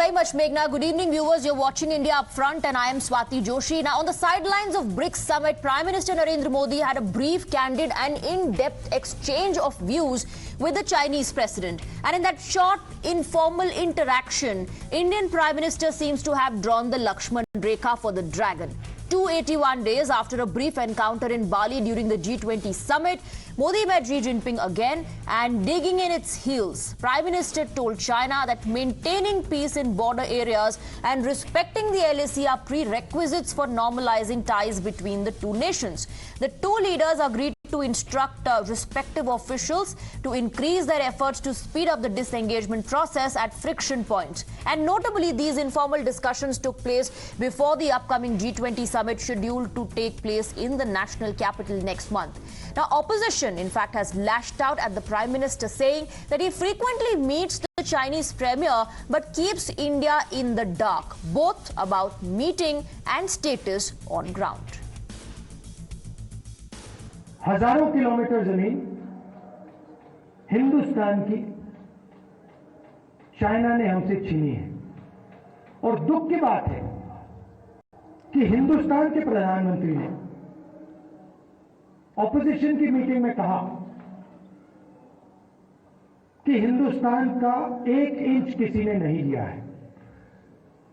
very much, Meghna. Good evening, viewers. You're watching India Upfront, and I am Swati Joshi. Now, on the sidelines of BRICS Summit, Prime Minister Narendra Modi had a brief, candid and in-depth exchange of views with the Chinese president. And in that short, informal interaction, Indian Prime Minister seems to have drawn the Lakshman Rekha for the dragon. 281 days after a brief encounter in Bali during the G20 summit, Modi met Xi Jinping again, and digging in its heels, Prime Minister told China that maintaining peace in border areas and respecting the LAC are prerequisites for normalizing ties between the two nations. The two leaders agreed to instruct respective officials to increase their efforts to speed up the disengagement process at friction points. And notably, these informal discussions took place before the upcoming G20 summit scheduled to take place in the national capital next month. Now, opposition, in fact, has lashed out at the Prime Minister, saying that he frequently meets the Chinese Premier but keeps India in the dark, both about meeting and status on ground. हजारों kilometre जमीन हिंदुस्तान की China ने हमसे छीनी है और दुख की बात है कि हिंदुस्तान के प्रधानमंत्री ने ऑपोजिशन की मीटिंग में कहा कि हिंदुस्तान का 1 इंच किसी ने नहीं लिया है।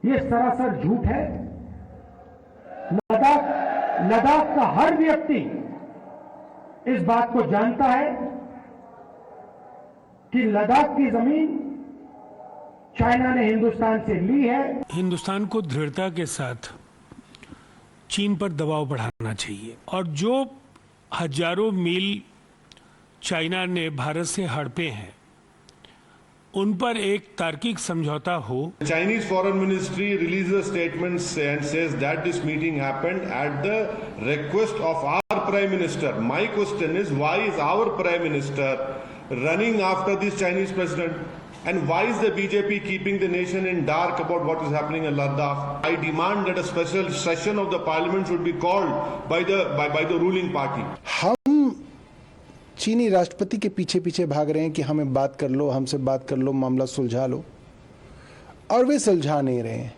यह सरासर झूठ है। लद्दाख का हर व्यक्ति इस बात को जानता है कि लद्दाख की जमीन चाइना ने हिंदुस्तान से ली है। हिंदुस्तान को दृढ़ता के साथ चीन पर दबाव बढ़ाना चाहिए और जो हजारों मील चाइना ने भारत से हड़पे हैं उन पर एक तार्किक समझौता हो। Chinese Foreign Ministry releases a statement and says that this meeting happened at the request of our Prime Minister. My question is, why is our Prime Minister running after this Chinese President? And why is the BJP keeping the nation in dark about what is happening in Ladakh? I demand that a special session of the parliament should be called by the ruling party. चीनी राष्ट्रपति के पीछे पीछे भाग रहे हैं कि हमें बात कर लो, हमसे बात कर लो, मामला सुलझा लो, और वे सुलझा नहीं रहे हैं।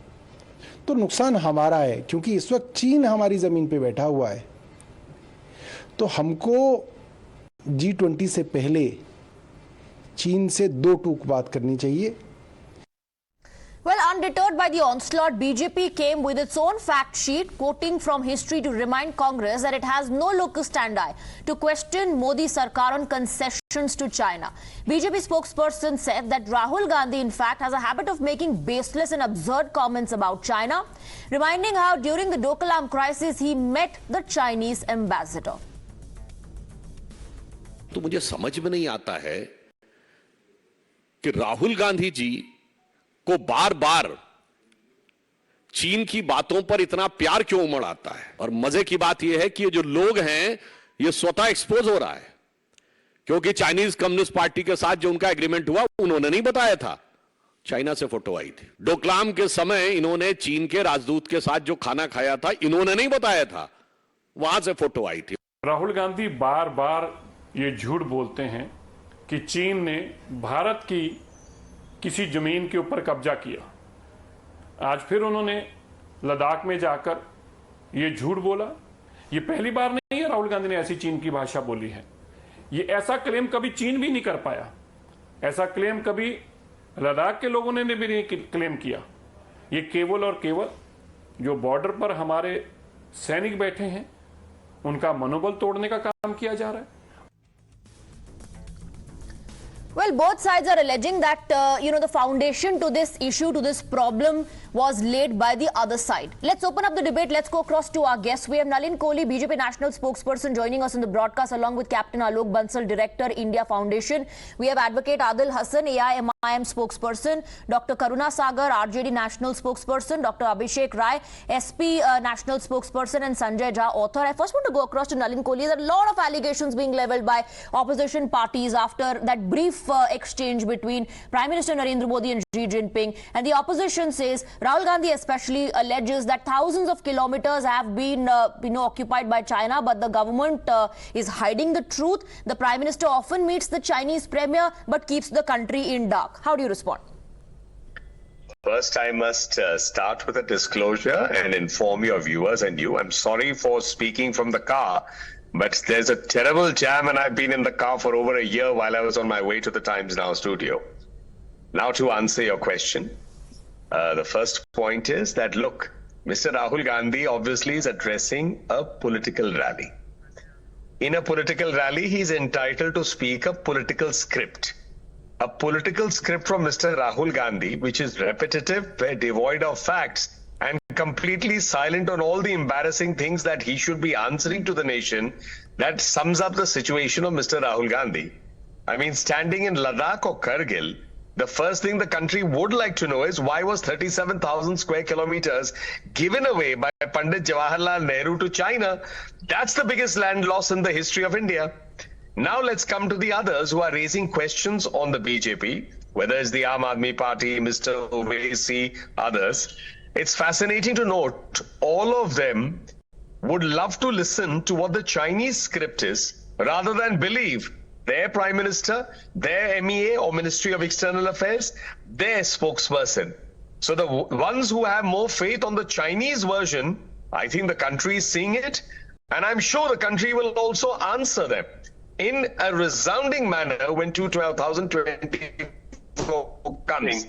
तो नुकसान हमारा है क्योंकि इस वक्त चीन हमारी जमीन पे बैठा हुआ है। तो हमको G20 से पहले चीन से दो टूक बात करनी चाहिए। Well, undeterred by the onslaught, BJP came with its own fact sheet, quoting from history to remind Congress that it has no locus standi to question Modi Sarkar on concessions to China. BJP spokesperson said that Rahul Gandhi, in fact, has a habit of making baseless and absurd comments about China, reminding how during the Doklam crisis he met the Chinese ambassador. तो मुझे समझ में नहीं आता है कि राहुल गांधी जी को बार बार चीन की बातों पर इतना प्यार क्यों उमड़ आता है। और मजे की बात यह है कि ये जो लोग हैं ये स्वतः एक्सपोज हो रहा है क्योंकि चाइनीज कम्युनिस्ट पार्टी के साथ जो उनका एग्रीमेंट हुआ उन्होंने नहीं बताया था। चाइना से फोटो आई थी। डोकलाम के समय इन्होंने चीन के राजदूत के साथ जो खाना खाया था इन्होंने नहीं बताया था, वहां से फोटो आई थी। राहुल गांधी बार बार ये झूठ बोलते हैं कि चीन ने भारत की किसी जमीन के ऊपर कब्जा किया। आज फिर उन्होंने लद्दाख में जाकर ये झूठ बोला। ये पहली बार नहीं है राहुल गांधी ने ऐसी चीन की भाषा बोली है। ये ऐसा क्लेम कभी चीन भी नहीं कर पाया। ऐसा क्लेम कभी लद्दाख के लोगों ने भी नहीं क्लेम किया। ये केवल और केवल जो बॉर्डर पर हमारे सैनिक बैठे हैं उनका मनोबल तोड़ने का काम किया जा रहा है। Well, both sides are alleging that, the foundation to this issue, to this problem, was laid by the other side. Let's open up the debate. Let's go across to our guests. We have Nalin Kohli, BJP national spokesperson, joining us in the broadcast, along with Captain Alok Bansal, Director, India Foundation. We have Advocate Adil Hassan, AIMIM spokesperson, Dr. Karuna Sagar, RJD national spokesperson, Dr. Abhishek Rai, SP national spokesperson, and Sanjay Jha, author. I first want to go across to Nalin Kohli. There are a lot of allegations being leveled by opposition parties after that brief exchange between Prime Minister Narendra Modi and Xi Jinping. And the opposition says, Rahul Gandhi especially alleges that thousands of kilometers have been occupied by China, but the government is hiding the truth. The Prime Minister often meets the Chinese Premier but keeps the country in dark. How do you respond? First, I must start with a disclosure and inform your viewers and you. I'm sorry for speaking from the car, but there's a terrible jam and I've been in the car for over a year while I was on my way to the Times Now studio. Now to answer your question, the first point is that, look, Mr. Rahul Gandhi obviously is addressing a political rally. In a political rally, he's entitled to speak a political script. A political script from Mr. Rahul Gandhi, which is repetitive, devoid of facts, and completely silent on all the embarrassing things that he should be answering to the nation, that sums up the situation of Mr. Rahul Gandhi. I mean, standing in Ladakh or Kargil, the first thing the country would like to know is why was 37,000 square kilometers given away by Pandit Jawaharlal Nehru to China? That's the biggest land loss in the history of India. Now let's come to the others who are raising questions on the BJP, whether it's the Aam Aadmi Party, Mr. Owaisi, others. It's fascinating to note all of them would love to listen to what the Chinese script is rather than believe their Prime Minister, their MEA or Ministry of External Affairs, their spokesperson. So the ones who have more faith on the Chinese version, I think the country is seeing it, and I'm sure the country will also answer them in a resounding manner when 212,024 comes.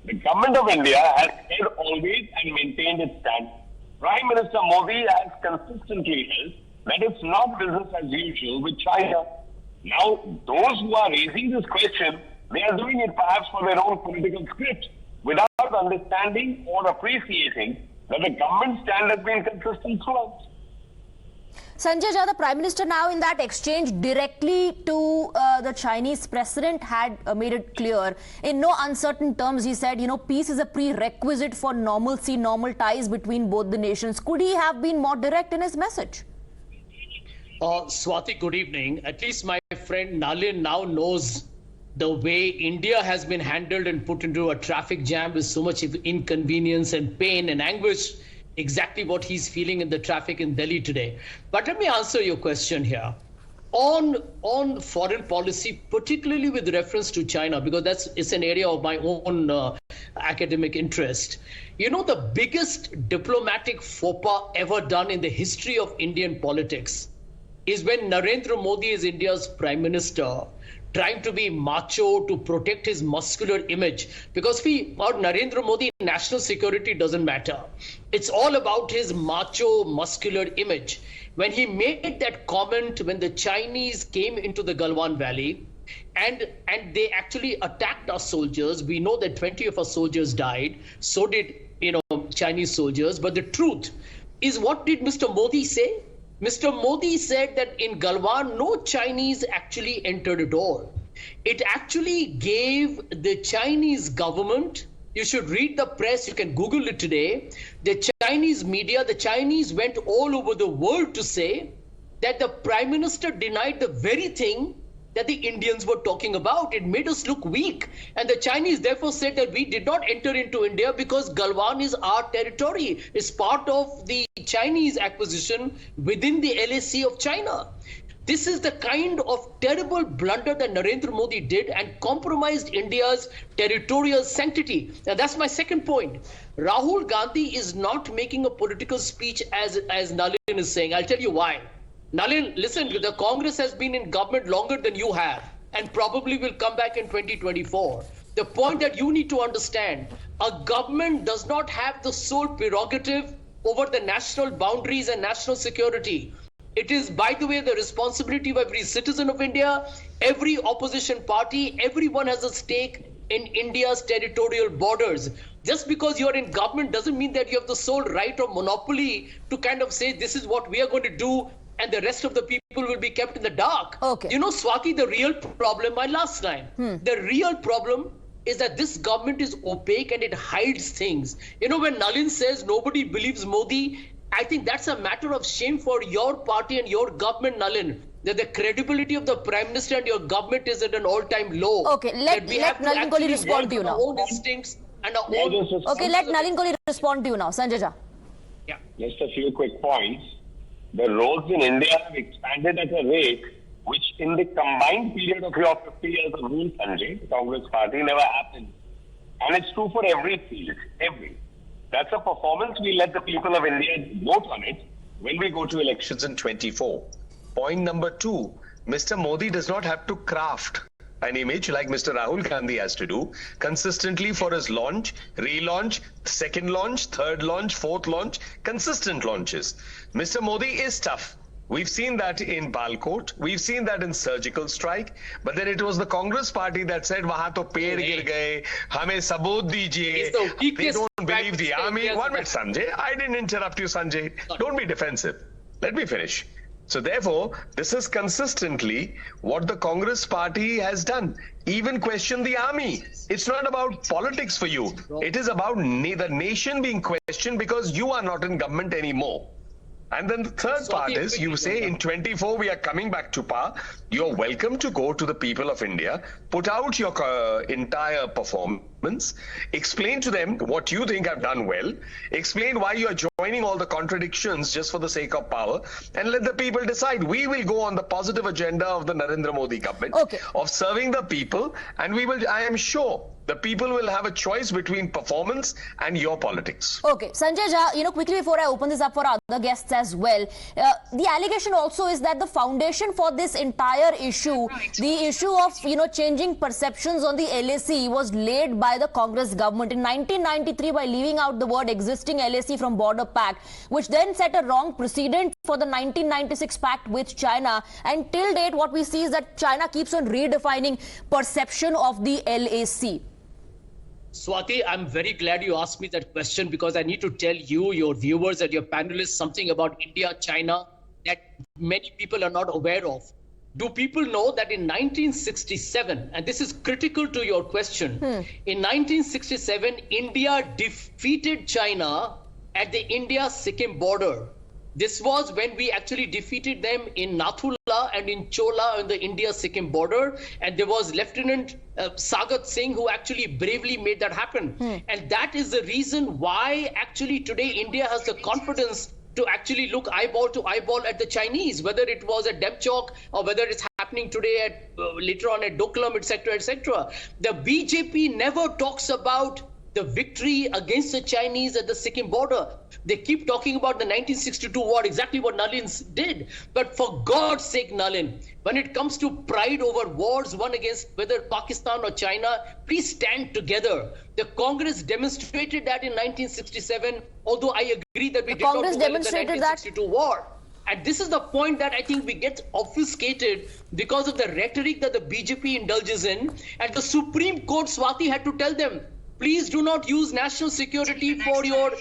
The government of India has said always and maintained its stand. Prime Minister Modi has consistently held that it's not business as usual with China. Now, those who are raising this question, they are doing it perhaps for their own political script without understanding or appreciating that the government stand has been consistent throughout. Sanjay Jha, the Prime Minister, now in that exchange directly to the Chinese President, had made it clear in no uncertain terms. He said, you know, peace is a prerequisite for normalcy, normal ties between both the nations. Could he have been more direct in his message? Swati, good evening. At least my friend Nalin now knows the way India has been handled and put into a traffic jam with so much inconvenience and pain and anguish. Exactly what he's feeling in the traffic in Delhi today. But let me answer your question here. On foreign policy, particularly with reference to China, because it's an area of my own academic interest. You know, the biggest diplomatic faux pas ever done in the history of Indian politics is when Narendra Modi is India's Prime Minister, trying to be macho to protect his muscular image. Because for Narendra Modi, national security doesn't matter. It's all about his macho, muscular image. When he made that comment when the Chinese came into the Galwan Valley and they actually attacked our soldiers, we know that 20 of our soldiers died. So did, Chinese soldiers. But the truth is, what did Mr. Modi say? Mr. Modi said that in Galwan, no Chinese actually entered at all. It actually gave the Chinese government, you should read the press, you can Google it today, the Chinese media, the Chinese went all over the world to say that the Prime Minister denied the very thing that the Indians were talking about. It made us look weak. And the Chinese therefore said that we did not enter into India because Galwan is our territory. It's part of the Chinese acquisition within the LAC of China. This is the kind of terrible blunder that Narendra Modi did and compromised India's territorial sanctity. Now that's my second point. Rahul Gandhi is not making a political speech as Nalin is saying. I'll tell you why. Nalin, listen, the Congress has been in government longer than you have and probably will come back in 2024. The point that you need to understand, a government does not have the sole prerogative over the national boundaries and national security. It is, by the way, the responsibility of every citizen of India, every opposition party, everyone has a stake in India's territorial borders. Just because you're in government doesn't mean that you have the sole right or monopoly to kind of say this is what we are going to do and the rest of the people will be kept in the dark. Okay. You know, Swati, the real problem, my last line, the real problem is that this government is opaque and it hides things. You know, when Nalin says nobody believes Modi, I think that's a matter of shame for your party and your government, Nalin, that the credibility of the Prime Minister and your government is at an all-time low. Okay, let Nalin Kohli respond to you now. Our own instincts and our own... Okay, let Nalin Kohli respond to you now. Sanjay Jha. Yeah. Just a few quick points. The roads in India have expanded at a rate which in the combined period of your 50 years of rule, Sanjay, the Congress party, never happened. And it's true for every field, every. That's a performance. We let the people of India vote on it when we go to elections in 24. Point number 2, Mr. Modi does not have to craft an image like Mr. Rahul Gandhi has to do consistently for his launch, relaunch, second launch, third launch, fourth launch, consistent launches. Mr. Modi is tough. We've seen that in Balkot. We've seen that in surgical strike. But then it was the Congress party that said, "Wahan to ped gir gaye, hame sabut dijiye." They don't believe the army. 1 minute, Sanjay. I didn't interrupt you, Sanjay. Don't be defensive. Let me finish. So therefore, this is consistently what the Congress party has done. Even question the army. It's not about politics for you. It is about the nation being questioned because you are not in government anymore. And then the third part is, you say in 24 we are coming back to power. You're welcome to go to the people of India, put out your entire performance, explain to them what you think I've done well, explain why you are joining all the contradictions just for the sake of power, and let the people decide. We will go on the positive agenda of the Narendra Modi government, of serving the people, and we will, I am sure, the people will have a choice between performance and your politics. Okay, Sanjay Jha, quickly before I open this up for other guests as well, the allegation also is that the foundation for this entire issue, the issue of, changing perceptions on the LAC was laid by the Congress government in 1993 by leaving out the word existing LAC from border pact, which then set a wrong precedent for the 1996 pact with China. And till date, what we see is that China keeps on redefining perception of the LAC. Swati, I'm very glad you asked me that question because I need to tell you, your viewers and your panelists something about India, China that many people are not aware of. Do people know that in 1967, and this is critical to your question, in 1967, India defeated China at the India-Sikkim border. This was when we actually defeated them in Nathula and in Chola on the India-Sikkim border. And there was Lieutenant Sagat Singh who actually bravely made that happen. And that is the reason why actually today India has the confidence to actually look eyeball to eyeball at the Chinese, whether it was at Depchok or whether it's happening today at later on at Doklam, etc., etc. The BJP never talks about the victory against the Chinese at the Sikkim border. They keep talking about the 1962 war, exactly what Nalin did. But for God's sake, Nalin, when it comes to pride over wars won against whether Pakistan or China, please stand together. The Congress demonstrated that in 1967, although I agree that we did not do well in the 1962 war. And this is the point that I think we get obfuscated because of the rhetoric that the BJP indulges in. And the Supreme Court, Swati, had to tell them, please do not use national security for your,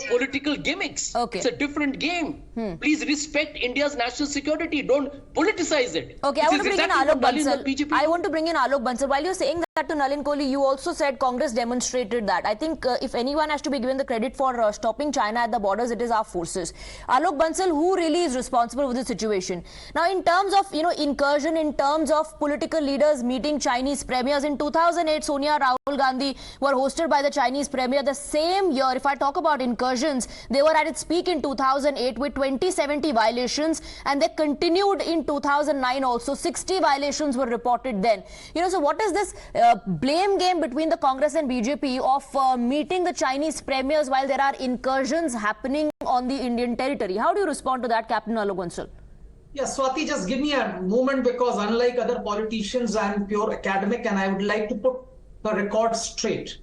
political gimmicks. Okay. It's a different game. Please respect India's national security. Don't politicize it. Okay, I want to bring in Alok Bansal. I want to bring in Alok Bansal. While you're saying that to Nalin Kohli, you also said Congress demonstrated that. I think if anyone has to be given the credit for stopping China at the borders, it is our forces. Alok Bansal, who really is responsible for the situation? Now, in terms of, incursion, in terms of political leaders meeting Chinese premiers, in 2008, Sonia Rahul Gandhi were hosted by the Chinese premier. The same year, if I talk about incursions, they were at its peak in 2008 with 2070 violations, and they continued in 2009 also. 60 violations were reported then. So what is this blame game between the Congress and BJP of meeting the Chinese premiers while there are incursions happening on the Indian territory? How do you respond to that, Captain Alok Bansal? Yeah, Swati, just give me a moment because unlike other politicians, I'm pure academic and I would like to put the record straight.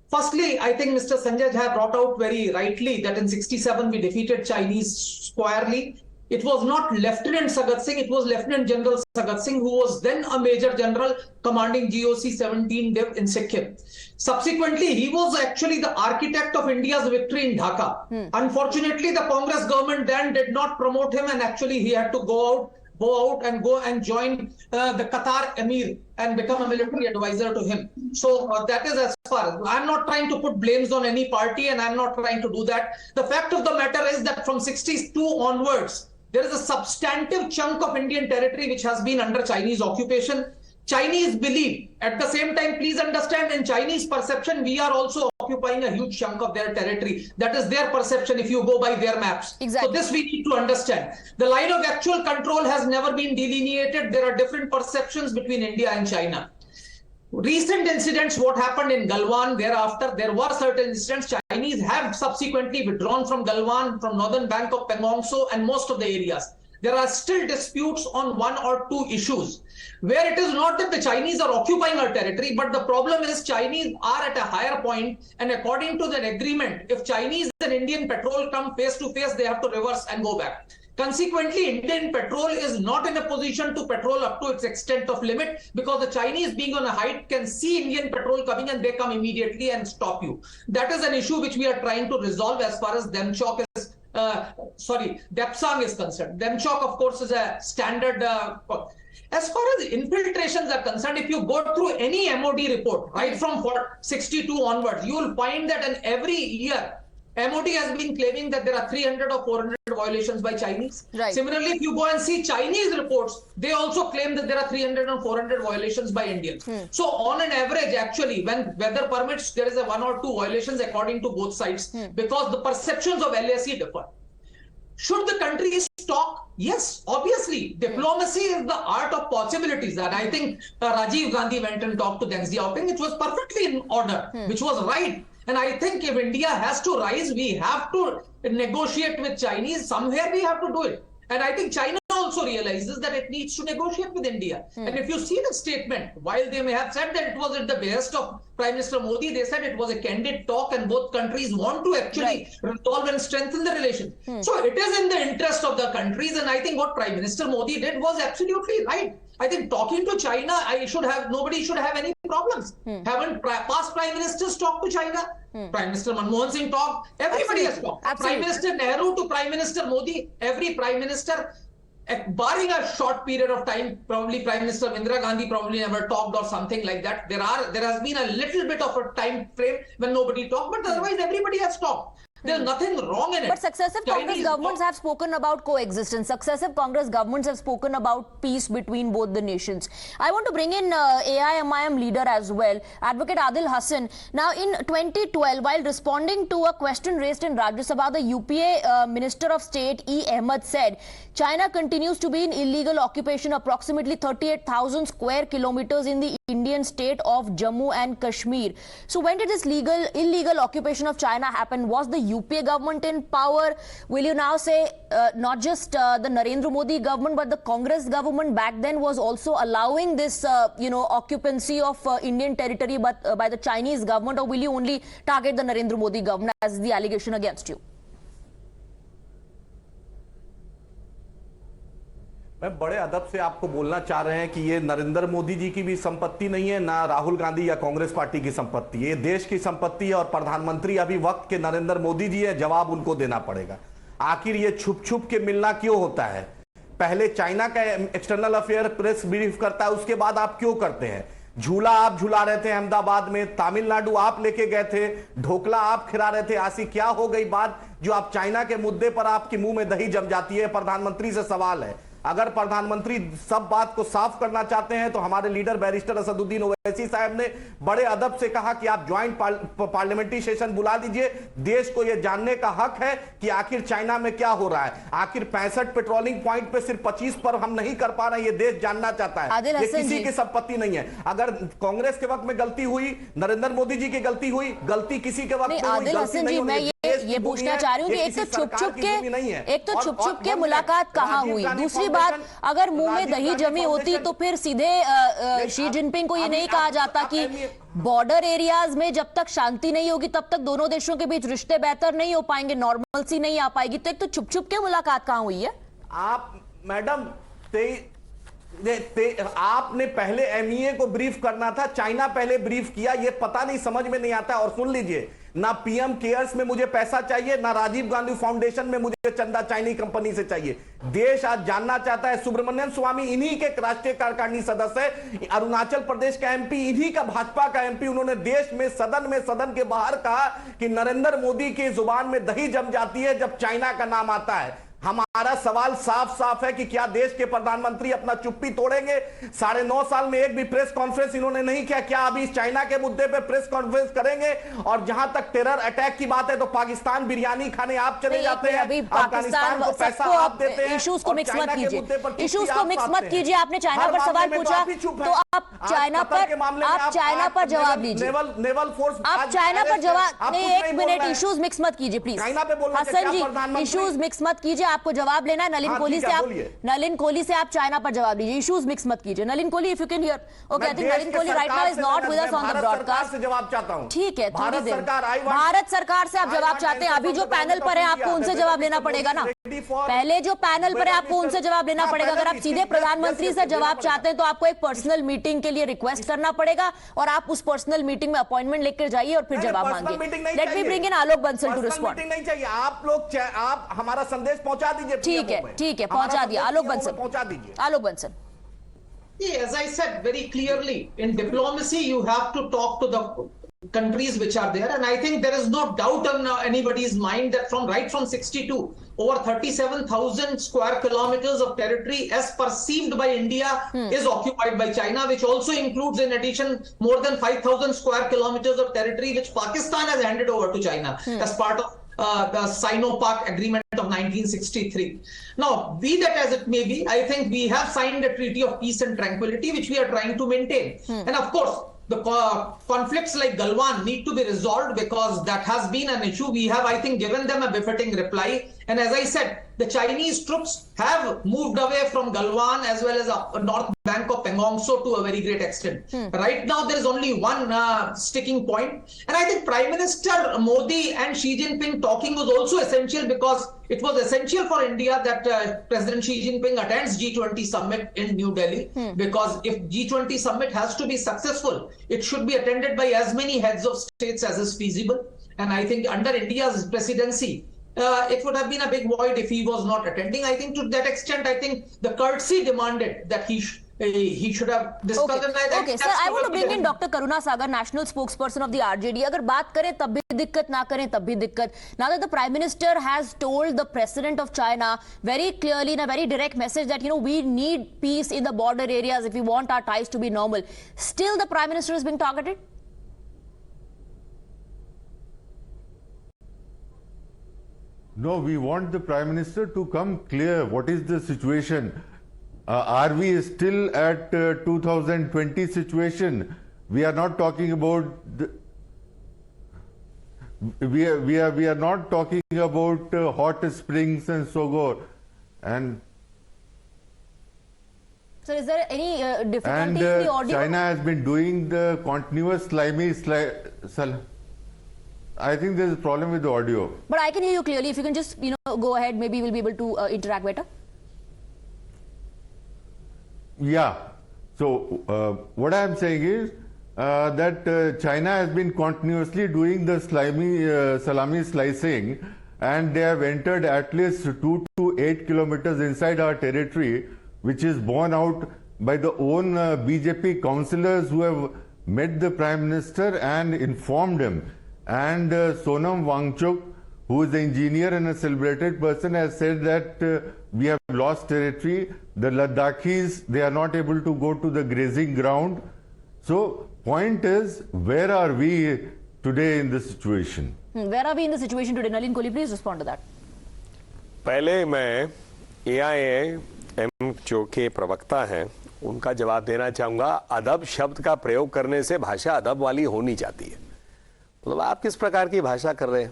Firstly, I think Mr. Sanjay Jha brought out very rightly that in 67 we defeated Chinese squarely. It was not Lieutenant Sagat Singh, it was Lieutenant General Sagat Singh, who was then a Major General commanding GOC 17 Div in Sikkim. Subsequently, he was actually the architect of India's victory in Dhaka. Unfortunately, the Congress government then did not promote him, and actually he had to go out and join the Qatar Emir and become a military advisor to him. So that is as far as I'm not trying to put blames on any party, and I'm not trying to do that. The fact of the matter is that from 62 onwards, there is a substantive chunk of Indian territory which has been under Chinese occupation. Chinese believe, at the same time, please understand, in Chinese perception, we are also occupying a huge chunk of their territory. That is their perception if you go by their maps. Exactly. So this we need to understand. The line of actual control has never been delineated. There are different perceptions between India and China. recent incidents, what happened in Galwan, thereafter, there were certain incidents. Chinese have subsequently withdrawn from Galwan, from northern bank of Pengongso and most of the areas. There are still disputes on one or two issues where it is not that the Chinese are occupying our territory, but the problem is Chinese are at a higher point, and according to that agreement, if Chinese and Indian petrol come face to face, they have to reverse and go back. Consequently, Indian petrol is not in a position to patrol up to its extent of limit, because the Chinese, being on a height, can see Indian petrol coming and they come immediately and stop you. That is an issue which we are trying to resolve as far as Demchok is Depsang is concerned. Demchok, of course, is a standard. As far as infiltrations are concerned, if you go through any MOD report, right from 62 onwards, you will find that in every year, MOD has been claiming that there are 300 or 400 violations by Chinese. Right. Similarly, if you go and see Chinese reports, they also claim that there are 300 or 400 violations by Indians. So on an average, actually, when weather permits, there is a 1 or 2 violations according to both sides, because the perceptions of LAC differ. Should the countries talk? Yes, obviously. Diplomacy is the art of possibilities. And I think Rajiv Gandhi went and talked to Deng Xiaoping, which was perfectly in order, which was right. And I think if India has to rise, we have to negotiate with Chinese. Somewhere we have to do it. And I think China also realizes that it needs to negotiate with India. And if you see the statement, while they may have said that it was at the behest of Prime Minister Modi, they said it was a candid talk and both countries want to actually resolve and strengthen the relations. So it is in the interest of the countries. And I think what Prime Minister Modi did was absolutely right. I think talking to China, nobody should have any problems. Haven't past Prime Ministers talked to China? Prime Minister Manmohan Singh talked. Everybody has talked. Prime Minister Nehru to Prime Minister Modi, every Prime Minister, barring a short period of time, probably Prime Minister Indira Gandhi probably never talked or something like that. There has been a little bit of a time frame when nobody talked, but otherwise everybody has talked. There's nothing wrong in it. But successive Congress governments have spoken about coexistence. Successive Congress governments have spoken about peace between both the nations. I want to bring in AIMIM leader as well, Advocate Adil Hassan. Now, in 2012, while responding to a question raised in Rajya Sabha, the UPA Minister of State E. Ahmed said, China continues to be in illegal occupation approximately 38,000 square kilometers in the Indian state of Jammu and Kashmir. So when did this illegal occupation of China happen? Was the UPA government in power? Will you now say not just the Narendra Modi government, but the Congress government back then was also allowing this, occupancy of Indian territory by the Chinese government, or will you only target the Narendra Modi government as the allegation against you? मैं बड़े अदब से आपको बोलना चाह रहे हैं कि ये नरेंद्र मोदी जी की भी संपत्ति नहीं है, ना राहुल गांधी या कांग्रेस पार्टी की संपत्ति। ये देश की संपत्ति है और प्रधानमंत्री अभी वक्त के नरेंद्र मोदी जी है, जवाब उनको देना पड़ेगा। आखिर ये छुप छुप के मिलना क्यों होता है? पहले चाइना का एक्सटर्नल अफेयर प्रेस ब्रीफ करता है, उसके बाद आप क्यों करते हैं? झूला आप झूला रहे थे अहमदाबाद में, तमिलनाडु आप लेके गए थे, ढोकला आप खिला रहे थे। आसी क्या हो गई बात जो आप चाइना के मुद्दे पर आपके मुंह में दही जम जाती है? प्रधानमंत्री से सवाल है। अगर प्रधानमंत्री सब बात को साफ करना चाहते हैं तो हमारे लीडर बैरिस्टर असदुद्दीन ओवैसी साहब ने बड़े अदब से कहा कि आप ज्वाइंट पार्लियामेंट्री सेशन बुला दीजिए। देश को यह जानने का हक है कि आखिर चाइना में क्या हो रहा है। आखिर 65 पेट्रोलिंग पॉइंट पे सिर्फ 25 पर हम नहीं कर पा रहे हैं, ये देश जानना चाहता है। ये किसी की संपत्ति नहीं है। अगर कांग्रेस के वक्त में गलती हुई, नरेंद्र मोदी जी की गलती हुई, गलती किसी के वक्त में हुई, गलती नहीं हुई। ये पूछना चाह रही हूँ कि एक तो छुप छुप के मुलाकात कहाँ हुई, दूसरी बात अगर मुंह में दही जमी होती तो फिर सीधे शी जिनपिंग को ये नहीं कहा जाता कि बॉर्डर एरियाज में जब तक शांति नहीं होगी तब तक दोनों देशों के बीच रिश्ते बेहतर नहीं हो पाएंगे, नॉर्मलसी नहीं आ पाएगी। तो एक तो छुप छुप के मुलाकात कहाँ हुई है? आप मैडम आपने पहले एमईए को ब्रीफ करना था, चाइना पहले ब्रीफ किया, ये पता नहीं, समझ में नहीं आता। और सुन लीजिए, ना पीएम केयर्स में मुझे पैसा चाहिए, ना राजीव गांधी फाउंडेशन में मुझे चंदा चाइनीज कंपनी से चाहिए। देश आज जानना चाहता है। सुब्रमण्यम स्वामी इन्हीं के राष्ट्रीय कार्यकारिणी सदस्य है, अरुणाचल प्रदेश का एमपी, इन्हीं का भाजपा का एमपी। उन्होंने देश में सदन के बाहर कहा कि नरेंद्र मोदी की जुबान में दही जम जाती है जब चाइना का नाम आता है। हमारा सवाल साफ है कि क्या देश के प्रधानमंत्री अपना चुप्पी तोड़ेंगे? 9.5 साल में एक भी प्रेस कॉन्फ्रेंस इन्होंने नहीं किया। क्या अभी चाइना के मुद्दे पे प्रेस कॉन्फ्रेंस करेंगे? और जहां तक टेरर अटैक की बात है तो पाकिस्तान बिरयानी खाने आप चले जाते हैं, अफगानिस्तान को पैसा आप देते हैं। इश्यूज को मिक्स मत कीजिए, आपने चाइना पर सवाल पूछा तो आप चाइना पर जवाब लीजिए। नेवल फोर्स आप चाइना पर जवाब नहीं, एक मिनट, इश्यूज मिक्स मत कीजिए please. Hasan ji, issues mix मत कीजिए, आपको जवाब लेना है। नलिन कोहली से आप चाइना पर जवाब लीजिए, इश्यूज मिक्स मत कीजिए। Nalin Kohli, if you can hear. Okay, I think Nalin Kohli right now is not with us on the broadcast. जवाब चाहता हूं, ठीक है, थोड़ी देर। भारत सरकार से आप जवाब चाहते हैं, अभी जो पैनल पर है आपको उनसे जवाब लेना पड़ेगा ना। पहले जो पैनल पर है आपको उनसे जवाब लेना पड़ेगा। अगर आप सीधे प्रधानमंत्री से जवाब चाहते हैं तो आपको एक पर्सनल मीटिंग के लिए रिक्वेस्ट करना पड़ेगा और आप उस पर्सनल मीटिंग में अपॉइंटमेंट लेकर जाइए और फिर जवाब मांगिए। Let me bring in Alok Bansal to respond. नहीं चाहिए, आप हमारा संदेश पहुंचा दीजिए। ठीक है, पहुंचा दिया। आलोक बंसल पहुंचा दीजिए। आलोक Bansal. As I said very clearly, in diplomacy, you have to talk to the countries which are there, and I think there is no doubt on anybody's mind that right from 62, over 37,000 square kilometers of territory as perceived by India is occupied by China, which also includes, in addition, more than 5,000 square kilometers of territory which Pakistan has handed over to China as part of the Sino-Pak agreement of 1963. Now, be that as it may be, I think we have signed a treaty of peace and tranquility, which we are trying to maintain. And of course, the conflicts like Galwan need to be resolved because that has been an issue. We have, I think, given them a befitting reply. And as I said, the Chinese troops have moved away from Galwan as well as north bank of Pangong Tso to a very great extent. Right now, there is only one sticking point. And I think Prime Minister Modi and Xi Jinping talking was also essential because it was essential for India that President Xi Jinping attends G20 summit in New Delhi. Because if G20 summit has to be successful, it should be attended by as many heads of states as is feasible. And I think under India's presidency, it would have been a big void if he was not attending. I think to that extent, I think the courtesy demanded that he should have discussed. Okay, sir, I want to bring in Dr. Karuna Sagar, national spokesperson of the RJD. अगर बात करें तब भी दिक्कत, ना करें तब भी दिक्कत. Now that the Prime Minister has told the President of China very clearly in a very direct message that, you know, we need peace in the border areas if we want our ties to be normal. Still the Prime Minister is being targeted? No, we want the Prime Minister to come clear. What is the situation? Are we still at 2020 situation? We are not talking about we are not talking about hot springs and so on. And sir, is there any difficulty in the audio? China has been doing the continuous slimy I think there is a problem with the audio. But I can hear you clearly. If you can just, you know, go ahead, maybe we'll be able to interact better. Yeah. So what I am saying is that China has been continuously doing the salami slicing, and they have entered at least 2 to 8 kilometers inside our territory, which is borne out by the own BJP councillors who have met the Prime Minister and informed him. And Sonam Wangchuk, who is an engineer and a celebrated person, has said that we have lost territory. The Ladakhis, they are not able to go to the grazing ground. So, point is, where are we today in this situation? Where are we in the situation today? Nalin Kohli, please respond to that. पहले मैं AIM जो के प्रवक्ता हैं, उनका जवाब देना चाहूंगा। अदब शब्द का प्रयोग करने से भाषा अदब वाली होनी चाहती है। मतलब आप किस प्रकार की भाषा कर रहे हैं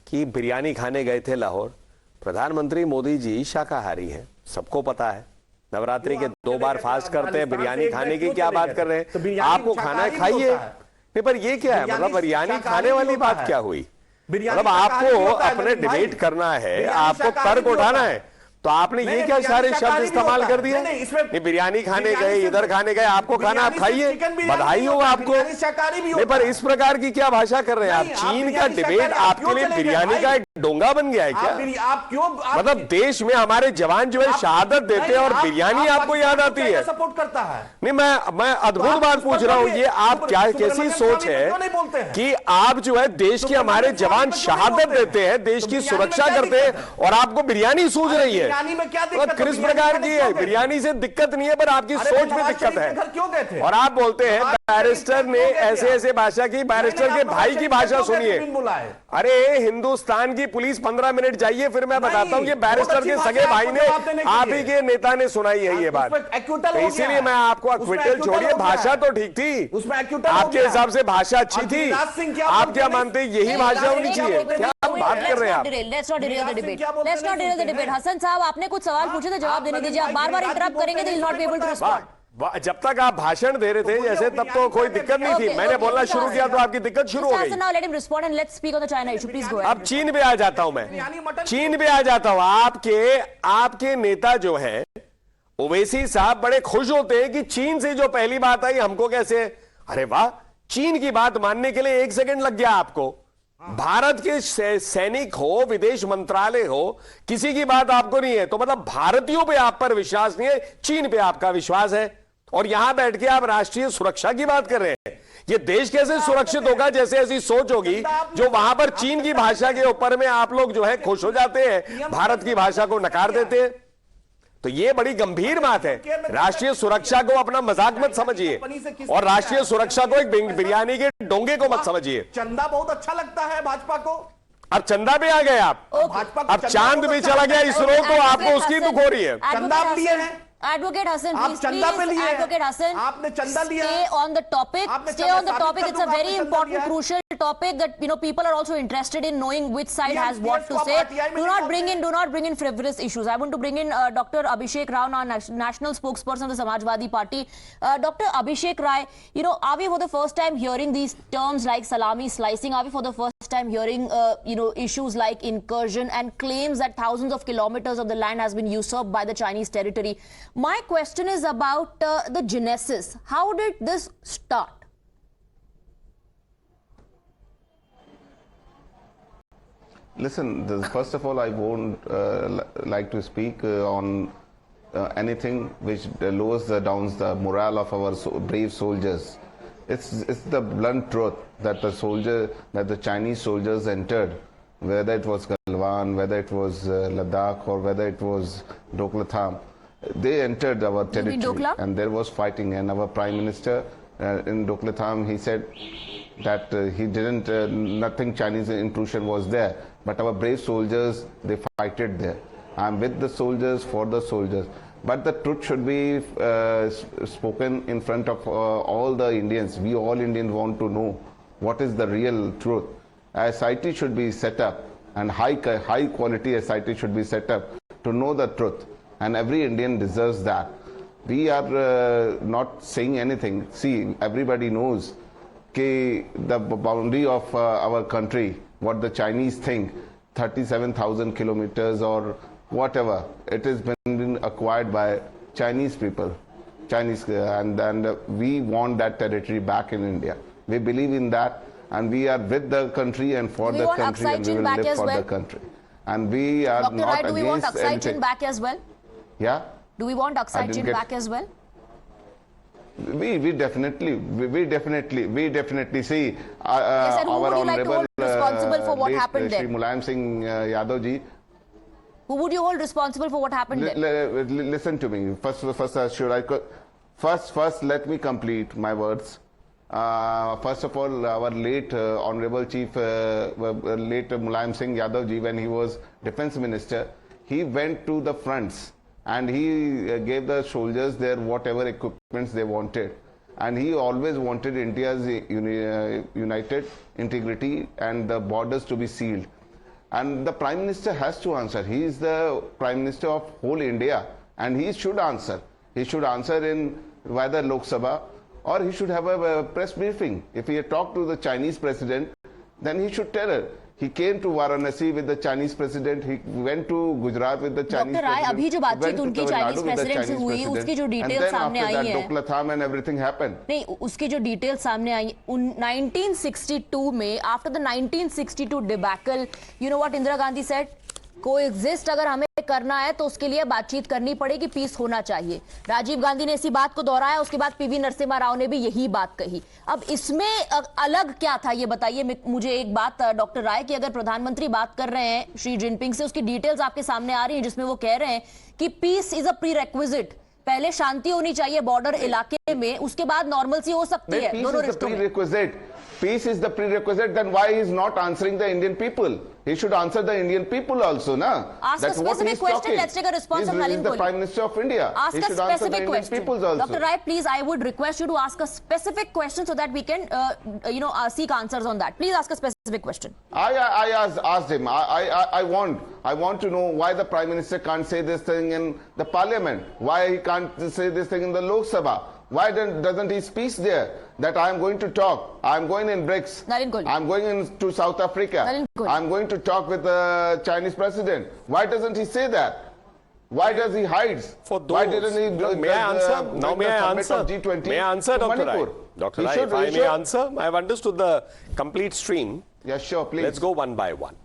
कि बिरयानी खाने गए थे लाहौर। प्रधानमंत्री मोदी जी शाकाहारी हैं, सबको पता है। नवरात्रि के 2 बार फास्ट करते हैं, बिरयानी खाने की क्या बात कर रहे हैं? आपको खाना है खाइए। नहीं, पर ये क्या है? मतलब बिरयानी खाने वाली बात क्या हुई? मतलब आपको अपने डिबेट करना है, आपको तर्क उठाना है, तो आपने ये क्या सारे शब्द इस्तेमाल कर दिए? नहीं, बिरयानी खाने गए, इधर खाने गए, आपको खाना आप खाइए, बधाई हो आपको। नहीं, पर इस प्रकार की क्या भाषा कर रहे हैं आप? चीन का डिबेट आपके लिए बिरयानी का एक डोंगा बन गया है क्या? आप क्यों मतलब देश में हमारे जवान जो है शहादत देते हैं और बिरयानी आपको याद आती है? सपोर्ट करता है। नहीं, मैं अद्भुत बात पूछ रहा हूँ। ये आप क्या कैसी सोच है कि आप जो है देश के हमारे जवान शहादत देते हैं, देश की सुरक्षा करते हैं, और आपको बिरयानी सूझ रही है? बिरयानी में क्या दिक्कत? किस प्रकार की है? बिरयानी से दिक्कत नहीं है, पर आपकी सोच में दिक्कत है। घर क्यों गए थे? और आप बोलते हैं बैरिस्टर ने ऐसे ऐसे भाषा की, बैरिस्टर के भाई की भाषा सुनिए। अरे हिंदुस्तान की पुलिस 15 मिनट जाइए, फिर मैं बताता हूँ कि बैरिस्टर के सगे भाई ने, आप ही के नेता ने सुनाई है ये बात। तो इसीलिए मैं आपको एक्विटल छोड़िए, भाषा तो ठीक थी, आपके हिसाब से भाषा अच्छी थी, आप क्या मानते हैं यही भाषा होनी चाहिए? क्या बात कर रहे हैं आप? Let's not derail the debate. Hasan साहब, आपने कुछ सवाल पूछे थे, जवाब देने दीजिए। आप बार-बार इंटरप्ट करेंगे तो not be able to respond. जब तक आप भाषण दे रहे थे जैसे, तब तो कोई दिक्कत नहीं थी। मैंने बोलना शुरू किया तो आपकी दिक्कत शुरू हो गई। Now let him respond and let's speak on the China issue. Please go ahead. अब चीन पे आ जाता हूं मैं, चीन पे आ जाता हूं। आपके नेता जो है ओवैसी साहब बड़े खुश होते हैं कि चीन से जो पहली बात आई हमको कैसे, अरे वाह, चीन की बात मानने के लिए 1 सेकंड लग गया आपको। भारत के सैनिक हो, विदेश मंत्रालय हो, किसी की बात आपको नहीं है, तो मतलब भारतीयों पे आप पर विश्वास नहीं है, चीन पे आपका विश्वास है। और यहां बैठ के आप राष्ट्रीय सुरक्षा की बात कर रहे हैं। ये देश कैसे सुरक्षित होगा जैसे ऐसी सोच होगी जो वहां पर चीन की भाषा के ऊपर में आप लोग जो है खुश हो जाते हैं, भारत की भाषा को नकार देते हैं। तो ये बड़ी गंभीर बात है। राष्ट्रीय सुरक्षा को अपना मजाक मत समझिए, और राष्ट्रीय सुरक्षा को एक बिरयानी के डोंगे को मत समझिए। चंदा बहुत अच्छा लगता है भाजपा को। अब चंदा पे आ गए आप, अब चांद पे चला गया इसरो, तो आपको उसकी दुख हो रही है। चंदा आप लिए हैं Advocate Hassan, आप चंदा पे लिए, Advocate Hassan, आपने चंदा लिया, stay on the topic. Stay on the topic. It's a very important, crucial topic that people are also interested in knowing which side has what to say. Do not bring in frivolous issues. I want to bring in Dr. Abhishek Rao, our national spokesperson of the Samajwadi Party. Dr. Abhishek Rai, are we for the first time hearing these terms like salami slicing? Are we for the first time hearing issues like incursion and claims that thousands of kilometers of the land has been usurped by the Chinese territory? My question is about the genesis. How did this start? Listen, first of all, I won't like to speak on anything which lowers down the morale of our brave soldiers. It's the blunt truth that the Chinese soldiers entered, whether it was Galwan, whether it was Ladakh, or whether it was Doklatham. They entered our territory and there was fighting, and our Prime Minister in Doklatham, he said that he didn't, nothing Chinese intrusion was there, but our brave soldiers, they fighted there. I'm with the soldiers, for the soldiers. But the truth should be spoken in front of all the Indians. We all Indians want to know what is the real truth. A SIT should be set up, and high quality SIT should be set up to know the truth. And every Indian deserves that. We are not saying anything. See, everybody knows the boundary of our country, what the Chinese think, 37,000 kilometers or whatever, it has been acquired by Chinese people, and we want that territory back in India. We believe in that, and we are with the country and for the country, and we will live for the country. And we are Dr. not Rai, do we want against Aksai anything. Chin back as well? Yeah? Do we want Aksai Chin back as well? We definitely see Yes, and who our would you like to honorable hold responsible for what happened Shri there? Mulayam Singh Yadav ji. Who would you hold responsible for what happened there? Listen to me. First, let me complete my words. First of all, our late Honorable Chief, late Mulayam Singh Yadav ji, when he was Defence Minister, he went to the fronts and he gave the soldiers their whatever equipments they wanted. And he always wanted India's united integrity and the borders to be sealed. And the Prime Minister has to answer. He is the Prime Minister of whole India, and he should answer. He should answer in whether Lok Sabha, or he should have a press briefing. If he had talked to the Chinese President, then he should tell her. He came to Varanasi with the Chinese President. He went to Gujarat with the Chinese Dr. Rai, President. अभी जो बातचीत उनकी Tamil Chinese Nadu with the President से Chinese हुई, President. उसकी जो And detail then सामने after I that, है, Doklatham and everything happened. नहीं, उसकी जो डिटेल सामने आई 1962 में, after the 1962 debacle, you know what Indira Gandhi said? Coexist अगर हमें करना है तो उसके लिए बातचीत करनी पड़ेगी, पीस होना चाहिए। राजीव गांधी ने इसी बात को दोहराया, उसके बाद पीवी नरसिम्हा राव ने भी यही बात कही। अब इसमें अलग क्या था ये बताइए मुझे एक बात डॉक्टर राय, कि अगर प्रधानमंत्री बात कर रहे हैं शी जिनपिंग से, उसकी डिटेल्स आपके सामने आ रही हैं जिसमें वो कह रहे हैं कि पीस इज अ प्रीरेक्विजिट पहले शांति होनी चाहिए बॉर्डर इलाके में, उसके बाद नॉर्मलसी हो सकती है दोनों रिश्तों में। Peace is the prerequisite. Then why he is not answering the Indian people? He should answer the Indian people also, na? Ask a specific question. Let's take a response from Nalin Kohli. He is the Prime Minister of India. Ask he a should answer the specific Indian question. peoples also. Dr. Rai, please, I would request you to ask a specific question so that we can, seek answers on that. Please ask a specific question. I asked him. I want to know why the Prime Minister can't say this thing in the Parliament. Why he can't say this thing in the Lok Sabha. Why doesn't he speak there that I am going to talk? I am going in BRICS. Nalin Kohli. I am going to South Africa. I am going to talk with the Chinese president. Why doesn't he say that? Why does he hide? Why didn't he? May I answer? Now may I answer? G20 may I answer, Dr. Rai? Dr. Rai, if I may answer, I have understood the complete stream. Yes, sure, please. Let's go one by one.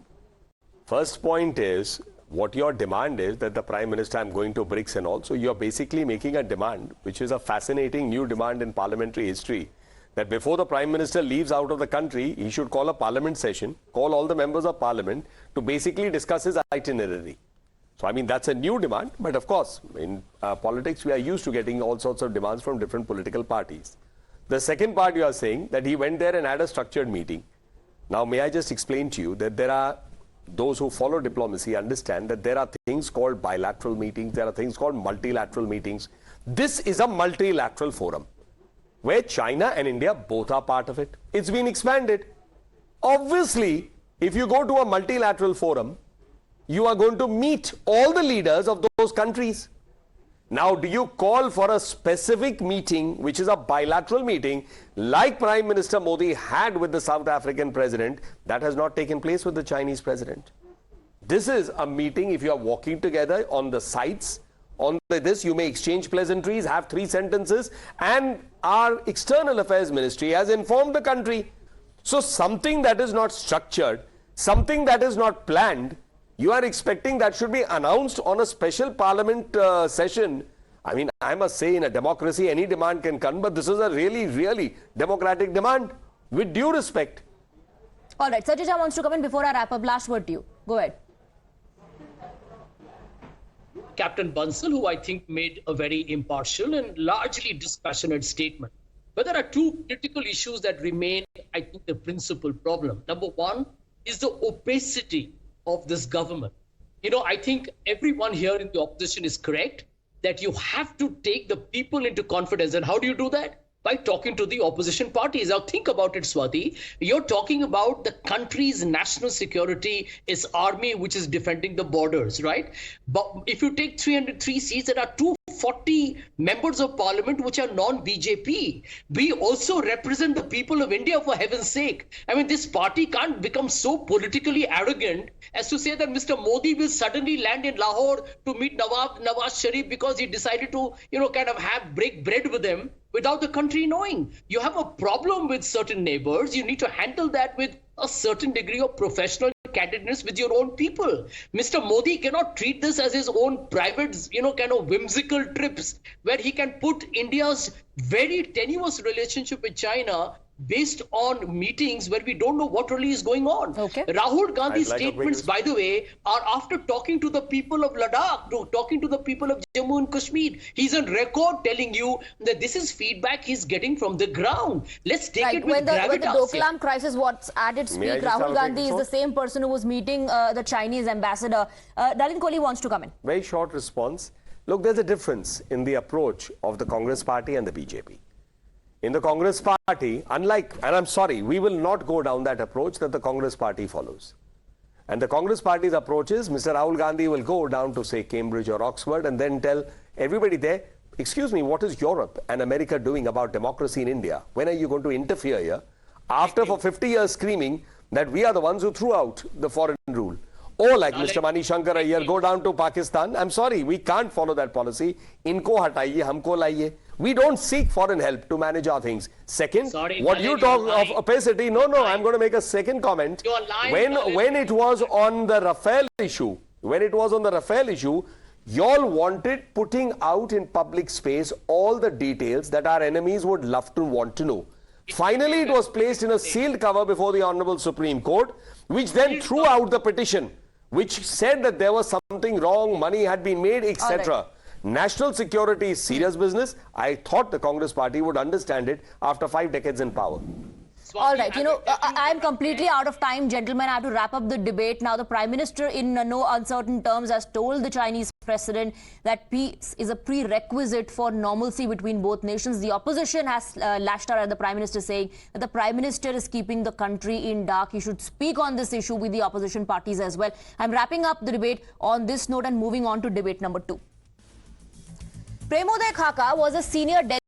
First point is, what your demand is that the Prime Minister, I'm going to BRICS and all. So you're basically making a demand, which is a fascinating new demand in parliamentary history, that before the Prime Minister leaves out of the country, he should call a parliament session, call all the members of parliament to basically discuss his itinerary. So, I mean, that's a new demand. But of course, in politics, we are used to getting all sorts of demands from different political parties. The second part, you are saying that he went there and had a structured meeting. Now, may I just explain to you that there are those who follow diplomacy understand that there are things called bilateral meetings, there are things called multilateral meetings. This is a multilateral forum where China and India both are part of it. It's been expanded. Obviously, if you go to a multilateral forum, you are going to meet all the leaders of those countries. Now, do you call for a specific meeting, which is a bilateral meeting, like Prime Minister Modi had with the South African president? That has not taken place with the Chinese president. This is a meeting, if you are walking together on the sites, on this, you may exchange pleasantries, have 3 sentences, and our External Affairs Ministry has informed the country. So something that is not structured, something that is not planned, you are expecting that should be announced on a special parliament session. I mean, I must say, in a democracy, any demand can come, but this is a really, really democratic demand, with due respect. All right, Sanjay Jha wants to come in before I wrap up. Last word to you. Go ahead. Captain Bansal, who I think made a very impartial and largely dispassionate statement. But there are 2 critical issues that remain, I think, the principal problem. Number one is the opacity of this government. I think everyone here in the opposition is correct that you have to take the people into confidence. And how do you do that? By talking to the opposition parties. Now think about it, Swati. You're talking about the country's national security, its army, which is defending the borders, right? But if you take 303 seats, there are 240 members of parliament which are non-BJP. We also represent the people of India, for heaven's sake. I mean, this party can't become so politically arrogant as to say that Mr. Modi will suddenly land in Lahore to meet Nawaz Sharif because he decided to, kind of break bread with him, without the country knowing. You have a problem with certain neighbors. You need to handle that with a certain degree of professional candidness with your own people. Mr. Modi cannot treat this as his own private, kind of whimsical trips where he can put India's very tenuous relationship with China based on meetings where we don't know what really is going on. Okay. Rahul Gandhi's statements, by the way, are after talking to the people of Ladakh, talking to the people of Jammu and Kashmir. He's on record telling you that this is feedback he's getting from the ground. Let's take it with gravitas. When the Doklam crisis was at its peak, Rahul Gandhi is the same person who was meeting the Chinese ambassador. Nalin Kohli wants to come in. Very short response. Look, there's a difference in the approach of the Congress party and the BJP. In the Congress party, unlike, and I'm sorry, we will not go down that approach that the Congress party follows. And the Congress party's approach is Mr. Rahul Gandhi will go down to, say, Cambridge or Oxford and then tell everybody there, excuse me, what is Europe and America doing about democracy in India? When are you going to interfere here? After for 50 years screaming that we are the ones who threw out the foreign rule. Or like Mr. Mani Shankar Iyer, go down to Pakistan. I'm sorry, we can't follow that policy. Inko hataiye, humko laiye. We don't seek foreign help to manage our things. Second, what you talk of opacity, no, I'm going to make a second comment. When it was on the Rafale issue, y'all wanted putting out in public space all the details that our enemies would love to want to know. Finally, it was placed in a sealed cover before the Honorable Supreme Court, which then threw out the petition, which said that there was something wrong, money had been made, etc. National security is serious business. I thought the Congress party would understand it after 5 decades in power. All right, I'm completely out of time, gentlemen. I have to wrap up the debate. Now, the Prime Minister, in no uncertain terms, has told the Chinese President that peace is a prerequisite for normalcy between both nations. The opposition has lashed out at the Prime Minister, saying that the Prime Minister is keeping the country in dark. He should speak on this issue with the opposition parties as well. I'm wrapping up the debate on this note and moving on to debate number 2. Premoday Khaka was a senior